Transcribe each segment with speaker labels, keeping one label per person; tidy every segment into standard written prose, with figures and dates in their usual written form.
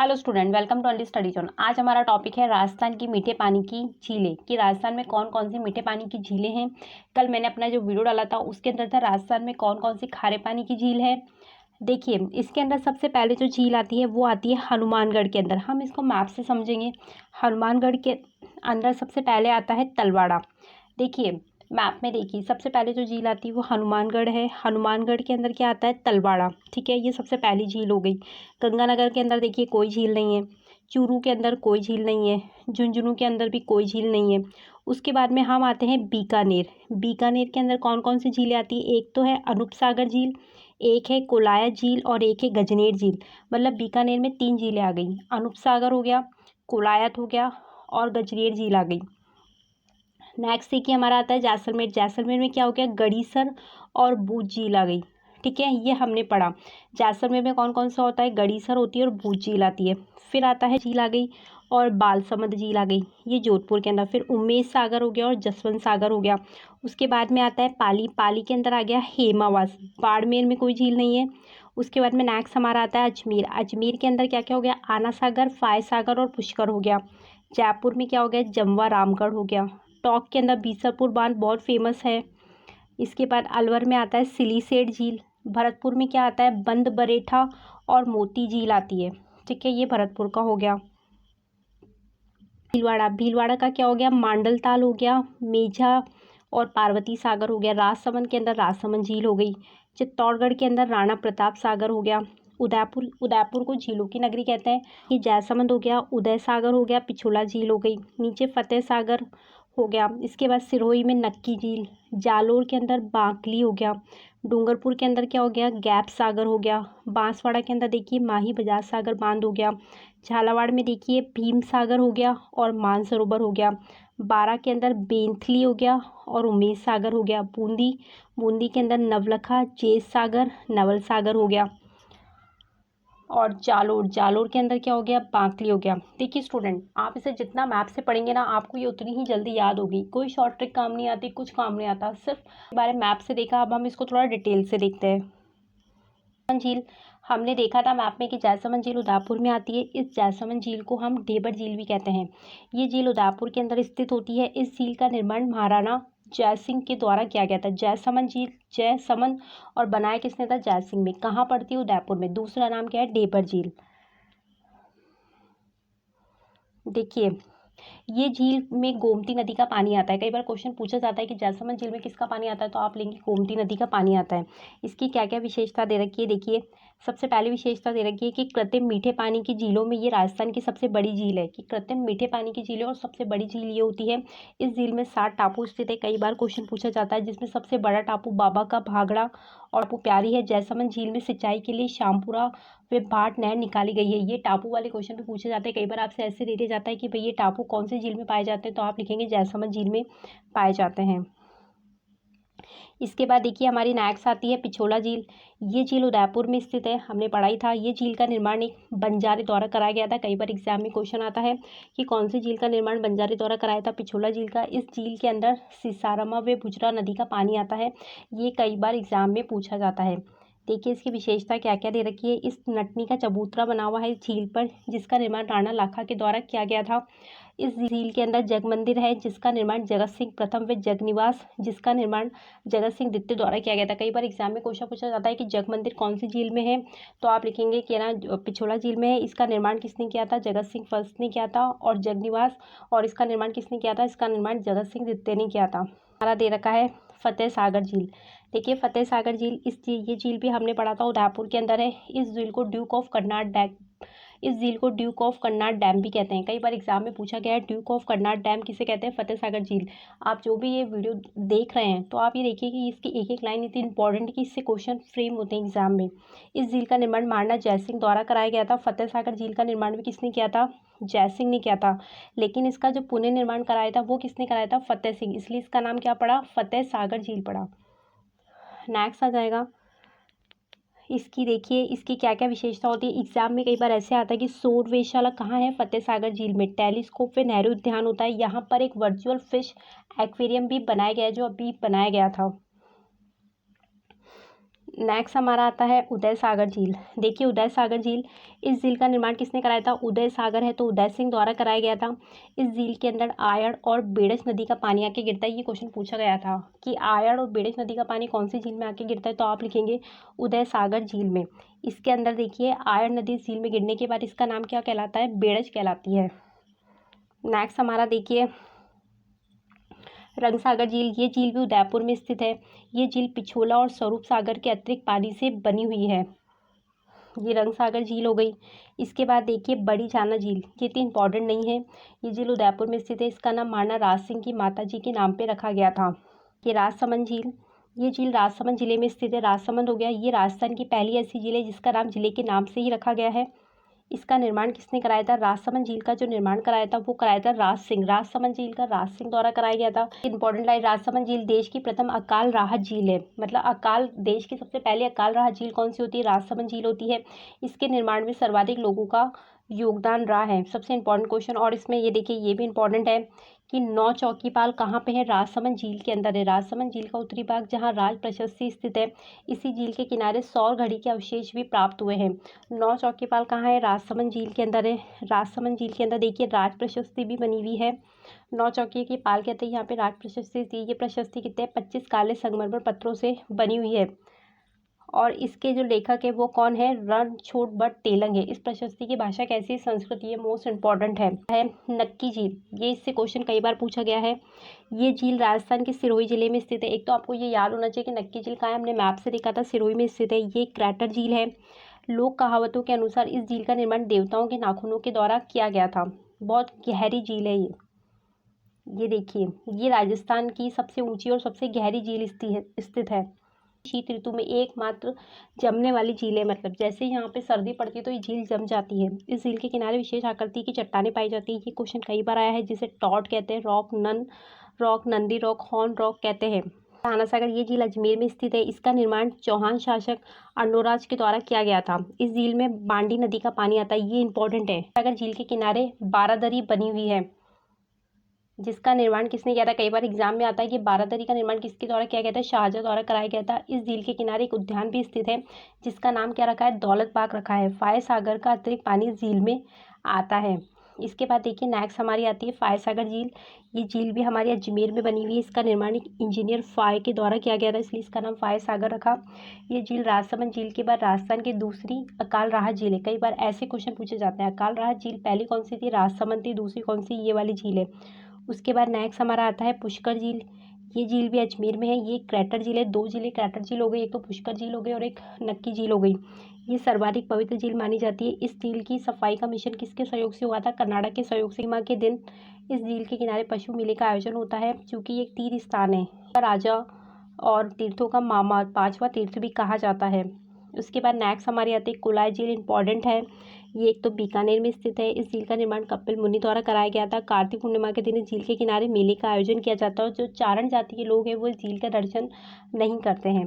Speaker 1: Hello student, welcome to अंडी study zone. आज हमारा टॉपिक है राजस्थान की मीठे पानी की झीलें कि राजस्थान में कौन कौन सी मीठे पानी की झीलें हैं। कल मैंने अपना जो वीडियो डाला था उसके अंदर था राजस्थान में कौन कौन सी खारे पानी की झील है। देखिए, इसके अंदर सबसे पहले जो झील आती है वो आती है हनुमानगढ़ के अंदर। हम इसको मैप से समझेंगे। हनुमानगढ़ के अंदर सबसे पहले आता है तलवाड़ा। देखिए मैप में, देखिए सबसे पहले जो झील आती है वो हनुमानगढ़ है। हनुमानगढ़ के अंदर क्या आता है? तलवाड़ा। ठीक है, ये सबसे पहली झील हो गई। गंगानगर के अंदर देखिए कोई झील नहीं है। चूरू के अंदर कोई झील नहीं है। झुंझुनू के अंदर भी कोई झील नहीं है। उसके बाद में हम आते हैं बीकानेर। बीकानेर के अंदर कौन कौन सी झीलें आती है? एक तो है अनूप सागर झील, एक है कोलाया झील और एक है गजनेर झील। मतलब बीकानेर में 3 झीलें आ गई। अनूप सागर हो गया, कोलायत हो गया और गजनेर झील आ गई। नेक्स्ट देखिए हमारा आता है जैसलमेर। जैसलमेर में क्या हो गया? गड़ीसर और बूझ झील आ गई। ठीक है, ये हमने पढ़ा। जैसलमेर में कौन कौन सा होता है? गड़ीसर होती है और बूझ झील आती है। फिर आता है झील आ गई और बालसमंद झील आ गई, ये जोधपुर के अंदर। फिर उमेश सागर हो गया और जसवंत सागर हो गया। उसके बाद में आता है पाली। पाली के अंदर आ गया हेमावास। बाड़मेर में कोई झील नहीं है। उसके बाद में नेक्स्ट हमारा आता है अजमेर। अजमेर के अंदर क्या क्या हो गया? आना सागर, फाय सागर और पुष्कर हो गया। जयपुर में क्या हो गया? जमवा रामगढ़ हो गया। टोंक के अंदर बीसलपुर बांध बहुत फेमस है। इसके बाद अलवर में आता है सिलीसेठ झील। भरतपुर में क्या आता है? बंद बरेठा और मोती झील आती है। ठीक है, ये भरतपुर का हो गया। भीलवाड़ा। भीलवाड़ा का क्या हो गया? मांडल ताल हो गया, मेझा और पार्वती सागर हो गया। राजसमंद के अंदर राजसमंद झील हो गई। चित्तौड़गढ़ के अंदर राणा प्रताप सागर हो गया। उदयपुर, उदयपुर को झीलों की नगरी कहते हैं। ये जयसमंद हो गया, उदय सागर हो गया, पिछोला झील हो गई। नीचे फतेह सागर हो गया। इसके बाद सिरोही में नक्की झील। जालोर के अंदर बांकली हो गया। डूंगरपुर के अंदर क्या हो गया? गैप सागर हो गया। बांसवाड़ा के अंदर देखिए माही बजाज सागर बांध हो गया। झालावाड़ में देखिए भीम सागर हो गया और मानसरोवर हो गया। बारा के अंदर बेंथली हो गया और उमेश सागर हो गया। बूंदी, बूंदी के अंदर नवलखा, जेस सागर, नवल सागर हो गया। और जालोर, जालोर के अंदर क्या हो गया? बांकली हो गया। देखिए स्टूडेंट, आप इसे जितना मैप से पढ़ेंगे ना आपको ये उतनी ही जल्दी याद होगी। कोई शॉर्ट ट्रिक काम नहीं आती, कुछ काम नहीं आता। सिर्फ बारे मैप से देखा, अब हम इसको थोड़ा डिटेल से देखते हैं। झील हमने देखा था मैप में कि जैसमंद झील उदयपुर में आती है। इस जैसमंद झील को हम ढेबर झील भी कहते हैं। ये झील उदयपुर के अंदर स्थित होती है। इस झील का निर्माण महाराणा जयसिंह के द्वारा किया गया था। जयसमंद झील, जयसमंद, और बनाया किसने था? जयसिंह में। कहाँ पड़ती है? उदयपुर में। दूसरा नाम क्या है? ढेबर झील। देखिए, ये झील में गोमती नदी का पानी आता है। कई बार क्वेश्चन पूछा जाता है कि जैसमंद झील में किसका पानी आता है, तो आप लेंगे गोमती नदी का पानी आता है। इसकी क्या क्या विशेषता दे रखी है? देखिए, सबसे पहली विशेषता दे रखी है कि कृत्रिम मीठे पानी की झीलों में ये राजस्थान की सबसे बड़ी झील है। कि कृत्रिम मीठे पानी की झील है और सबसे बड़ी झील ये होती है। इस झील में 7 टापू स्थित है। कई बार क्वेश्चन पूछा जाता है जिसमें सबसे बड़ा टापू बाबा का भागड़ा और टापू प्यारी है। जैसमंद झील में सिंचाई के लिए शामपुरा वे भाट नहर निकाली गई है। ये टापू वाले क्वेश्चन भी पूछे जाते हैं। कई बार आपसे ऐसे दे दिया जाता है कि भाई ये टापू कौन सी झील में पाए जाते हैं, तो आप लिखेंगे जैसमंद झील में पाए जाते हैं। इसके बाद देखिए हमारी नेक्स्ट आती है पिछोला झील। ये झील उदयपुर में स्थित है, हमने पढ़ाई था। ये झील का निर्माण एक बंजारे द्वारा कराया गया था। कई बार एग्जाम में क्वेश्चन आता है कि कौन सी झील का निर्माण बंजारे द्वारा कराया था? पिछोला झील का। इस झील के अंदर सिसारमा व बुजरा नदी का पानी आता है। ये कई बार एग्जाम में पूछा जाता है। देखिए इसकी विशेषता क्या क्या दे रखी है। इस नटनी का चबूतरा बना हुआ है इस झील पर, जिसका निर्माण राणा लाखा के द्वारा किया गया था। इस झील के अंदर जग मंदिर है, जिसका निर्माण जगत सिंह प्रथम व जगनिवास, जिसका निर्माण जगत सिंह द्वितीय द्वारा किया गया था। कई बार एग्जाम में क्वेश्चन पूछा जाता है कि जग मंदिर कौन सी झील में है, तो आप लिखेंगे कि ना पिछोला झील में है। इसका निर्माण किसने किया था? जगत सिंह फर्स्ट ने किया था। और जगनिवास, और इसका निर्माण किसने किया था? इसका निर्माण जगत सिंह द्वितीय ने किया था। हमारा दे रखा है फतेह सागर झील। देखिए फतेह सागर झील, ये झील भी हमने पढ़ा था, उदयपुर के अंदर है। इस झील को ड्यूक ऑफ करनाट डैम, इस झील को ड्यूक ऑफ करनाट डैम भी कहते हैं। कई बार एग्जाम में पूछा गया है ड्यूक ऑफ करनाट डैम किसे कहते हैं? फतेह सागर झील। आप जो भी ये वीडियो देख रहे हैं तो आप ये देखिए कि इसकी एक एक लाइन इतनी इंपॉर्टेंट कि इससे क्वेश्चन फ्रेम होते हैं एग्जाम में। इस झील का निर्माण महाराणा जयसिंह द्वारा कराया गया था। फतेह सागर झील का निर्माण भी किसने किया था? जयसिंह ने किया था। लेकिन इसका जो पुनः निर्माण कराया था वो किसने कराया था? फतेह सिंह। इसलिए इसका नाम क्या पड़ा? फतेह सागर झील पड़ा। नेक्स्ट आ जाएगा इसकी। देखिए इसकी क्या क्या विशेषता होती है। एग्जाम में कई बार ऐसे आता है कि सौर वेधशाला कहाँ है? फतेह सागर झील में। टेलीस्कोप व नेहरू उद्यान होता है। यहाँ पर एक वर्चुअल फिश एक्वेरियम भी बनाया गया है, जो अभी बनाया गया था। नेक्स्ट हमारा आता है उदय सागर झील। देखिए उदय सागर झील, इस झील का निर्माण किसने कराया था? उदय सागर है तो उदय सिंह द्वारा कराया गया था। इस झील के अंदर आयड़ और बेड़ज नदी का पानी आके गिरता है। ये क्वेश्चन पूछा गया था कि आयड़ और बेड़ज नदी का पानी कौन सी झील में आके गिरता है, तो आप लिखेंगे उदय सागर झील में। इसके अंदर देखिए आयड़ नदी झील में गिरने के बाद इसका नाम क्या कहलाता है? बेड़ज कहलाती है। नेक्स्ट हमारा देखिए रंगसागर झील। ये झील भी उदयपुर में स्थित है। ये झील पिछोला और स्वरूप सागर के अतिरिक्त पानी से बनी हुई है। ये रंगसागर झील हो गई। इसके बाद देखिए बड़ी जाना झील, ये तो इम्पॉर्टेंट नहीं है। ये झील उदयपुर में स्थित है। इसका नाम महाराणा राज सिंह की माता जी के नाम पे रखा गया था। ये राजसमंद झील, ये झील राजसमंद जिले में स्थित है। राजसमंद हो गया। ये राजस्थान की पहली ऐसी झील है जिसका नाम जिले के नाम से ही रखा गया है। इसका निर्माण किसने कराया था? राजसमंद झील का जो निर्माण कराया था वो कराया था राज सिंह। राजसमंद झील का राज सिंह द्वारा कराया गया था। इंपॉर्टेंट लाइन, राजसमंद झील देश की प्रथम अकाल राहत झील है। मतलब देश की सबसे पहले अकाल राहत झील कौन सी होती है? राजसमंद झील होती है। इसके निर्माण में सर्वाधिक लोगों का योगदान रहा है। सबसे इंपॉर्टेंट क्वेश्चन। और इसमें ये देखिए ये भी इंपॉर्टेंट है कि नौ चौकीपाल कहाँ पे है? राजसमंद झील के अंदर है। राजसमंद झील का उत्तरी भाग जहाँ राज प्रशस्ति स्थित है, इसी झील के किनारे सौर घड़ी के अवशेष भी प्राप्त हुए हैं। नौ चौकीपाल कहाँ है? राजसमंद झील के अंदर है। राजसमंद झील के अंदर देखिए राज प्रशस्ति भी बनी हुई है। नौ चौकी की पाल कहते हैं यहाँ पे राज प्रशस्ति थी। ये प्रशस्ति कितने? 25 काले संगमरमर पत्थरों से बनी हुई है। और इसके जो लेखक है वो कौन है? रणछोड़ भट्ट तेलंग है। इस प्रशस्ति की भाषा कैसी? संस्कृत। ये मोस्ट इंपॉर्टेंट है। नक्की झील, ये इससे क्वेश्चन कई बार पूछा गया है। ये झील राजस्थान के सिरोही जिले में स्थित है। एक तो आपको ये याद होना चाहिए कि नक्की झील कहाँ है, हमने मैप से देखा था, सिरोही में स्थित है। ये क्रैटर झील है। लोक कहावतों के अनुसार इस झील का निर्माण देवताओं के नाखूनों के द्वारा किया गया था। बहुत गहरी झील है ये देखिए ये राजस्थान की सबसे ऊंची और सबसे गहरी झील स्थित है। शीत ऋतु में एकमात्र जमने वाली झील है। मतलब जैसे यहाँ पे सर्दी पड़ती है तो ये झील जम जाती है। इस झील के किनारे विशेष आकृति की चट्टानें पाई जाती हैं। ये क्वेश्चन कई बार आया है, जिसे टॉट कहते हैं, rock, Nandi rock, horn rock कहते हैं। ताना सागर, ये झील अजमेर में स्थित है। इसका निर्माण चौहान शासक अर्णोराज के द्वारा किया गया था। इस झील में बांडी नदी का पानी आता है। ये इंपॉर्टेंट है। सागर झील के किनारे बारादरी बनी हुई है, जिसका निर्माण किसने किया था? कई बार एग्जाम में आता है कि बारादरी का निर्माण किसके द्वारा किया गया था? शाहजहां द्वारा कराया गया था। इस झील के किनारे एक उद्यान भी स्थित है जिसका नाम क्या रखा है? दौलत बाग रखा है। फाय सागर का अतिरिक्त पानी इस झील में आता है। इसके बाद देखिए नेक्स्ट हमारी आती है फाय सागर झील। ये झील भी हमारी अजमेर में बनी हुई है। इसका निर्माण एक इंजीनियर फाय के द्वारा किया गया था, इसलिए इसका नाम फाय सागर रखा। ये झील राजसमंद झील के बाद राजस्थान की दूसरी अकाल राहत झील है। कई बार ऐसे क्वेश्चन पूछे जाते हैं। अकाल राहत झील पहली कौन सी थी? राजसमंद थी। दूसरी कौन सी? ये वाली झील है। उसके बाद नेक्स्ट हमारा आता है पुष्कर झील। ये झील भी अजमेर में है। ये क्रैटर झील है। दो झीलें क्रैटर झील हो गई, एक तो पुष्कर झील हो गई और एक नक्की झील हो गई। ये सर्वाधिक पवित्र झील मानी जाती है। इस झील की सफाई का मिशन किसके सहयोग से हुआ था? कर्नाटक के सहयोग से। माह के दिन इस झील के किनारे पशु मेले का आयोजन होता है, क्योंकि ये एक तीर्थ स्थान है। राजा और तीर्थों का मामा, 5वां तीर्थ भी कहा जाता है। उसके बाद नेक्स्ट हमारी आती है कुलाय झील। इंपॉर्टेंट है। ये एक तो बीकानेर में स्थित है। इस झील का निर्माण कपिल मुनि द्वारा कराया गया था। कार्तिक पूर्णिमा के दिन इस झील के किनारे मेले का आयोजन किया जाता है और जो चारण जाति के लोग हैं वो इस झील का दर्शन नहीं करते हैं।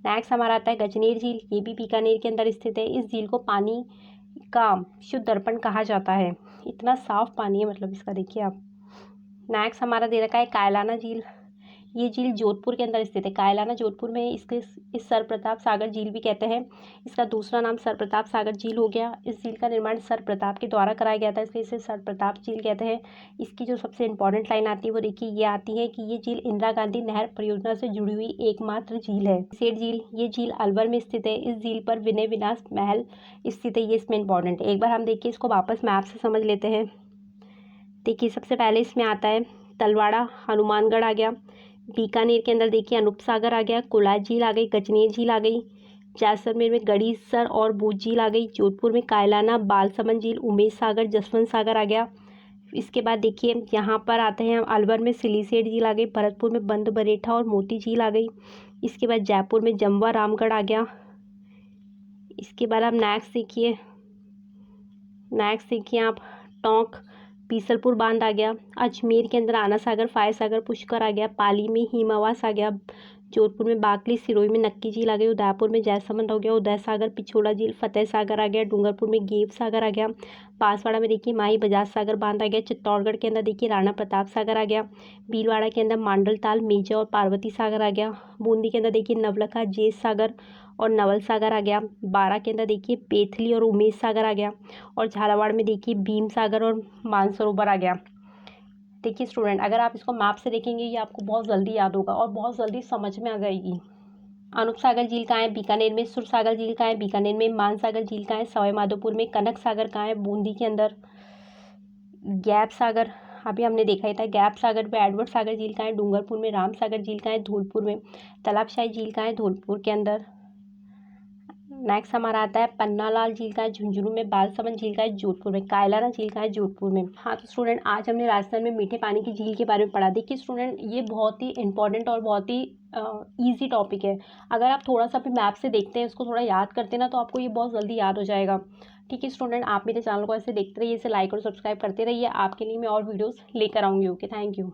Speaker 1: नेक्स्ट हमारा आता है गजनेर झील। ये भी बीकानेर के अंदर स्थित है। इस झील को पानी का शुद्ध दर्पण कहा जाता है। इतना साफ पानी है, मतलब इसका देखिए आप। नेक्स्ट हमारा दे रखा है कायलाना झील। ये झील जोधपुर के अंदर स्थित है। कायलाना जोधपुर में इस सर प्रताप सागर झील भी कहते हैं। इसका दूसरा नाम सर प्रताप सागर झील हो गया। इस झील का निर्माण सर प्रताप के द्वारा कराया गया था, इसलिए इसे सर प्रताप झील कहते हैं। इसकी जो सबसे इंपॉर्टेंट लाइन आती है वो देखिए ये आती है कि ये झील इंदिरा गांधी नहर परियोजना से जुड़ी हुई एकमात्र झील है। सेठ झील, ये झील अलवर में स्थित है। इस झील पर विनय विनाश महल स्थित है। ये इसमें इंपॉर्टेंट है। एक बार हम देखिए इसको वापस मैप से समझ लेते हैं। देखिए सबसे पहले इसमें आता है तलवाड़ा, हनुमानगढ़ आ गया। बीकानेर के अंदर देखिए अनूप सागर आ गया। कुलाय झील आ गई। गजनेर झील आ गई। जैसलमेर में गड़ीसर और बूझ झील आ गई। जोधपुर में कायलाना, बालसमंद झील, उमेश सागर, जसवंत सागर आ गया। इसके बाद देखिए यहाँ पर आते हैं अलवर में सिलीसेठ झील आ गई। भरतपुर में बंद बरेठा और मोती झील आ गई। इसके बाद जयपुर में जमवा रामगढ़ आ गया। इसके बाद आप नेक्स्ट देखिए आप टोंक बीसलपुर बांध आ गया। अजमेर के अंदर आना सागर, फाय सागर, पुष्कर आ गया। पाली में हिमावास आ गया। जोधपुर में बाकली, सिरोही में नक्की झील आ गई। उदयपुर में जयसमंद हो गया। उदय सागर, पिछोला झील, फतेह सागर आ गया। डूंगरपुर में गेव सागर आ गया। बांसवाड़ा में देखिए माही बजाज सागर बांध आ गया। चित्तौड़गढ़ के अंदर देखिए राणा प्रताप सागर आ गया। भीलवाड़ा के अंदर मांडल ताल, मेजा और पार्वती सागर आ गया। बूंदी के अंदर देखिए नवलखा, जेस सागर और नवल सागर आ गया। 12 के अंदर देखिए बेथली और उमेश सागर आ गया। और झालावाड़ में देखिए भीम सागर और मानसरोवर आ गया। देखिए स्टूडेंट, अगर आप इसको मैप से देखेंगे ये आपको बहुत जल्दी याद होगा और बहुत जल्दी समझ में आ जाएगी। अनूप सागर झील कहाँ है? बीकानेर में। सुर सागर झील कहाँ है? बीकानेर में। मान सागर झील कहाँ है? सवाई माधोपुर में। कनक सागर कहाँ है? बूंदी के अंदर। गैप सागर अभी हमने देखा ही था। गैप सागर में। एडवर्ड सागर झील कहाँ है? डूंगरपुर में। राम सागर झील कहाँ है? धौलपुर में। तालाबशाही झील कहाँ है? धौलपुर के अंदर। नेक्स्ट हमारा आता है पन्नालाल झील का है? झुंझुनू में। बालसमंद झील का है? जोधपुर में। कायलाना झील का है? जोधपुर में। हाँ तो स्टूडेंट, आज हमने राजस्थान में मीठे पानी की झील के बारे में पढ़ा। देखिए स्टूडेंट, ये बहुत ही इंपॉर्टेंट और बहुत ही ईजी टॉपिक है। अगर आप थोड़ा सा भी मैप से देखते हैं, इसको थोड़ा याद करते हैं ना, तो आपको ये बहुत जल्दी याद हो जाएगा। ठीक है स्टूडेंट, आप मेरे चैनल को ऐसे देखते रहिए, इसे लाइक और सब्सक्राइब करते रहिए। आपके लिए मैं और वीडियोज़ लेकर आऊँगी। Okay, thank you.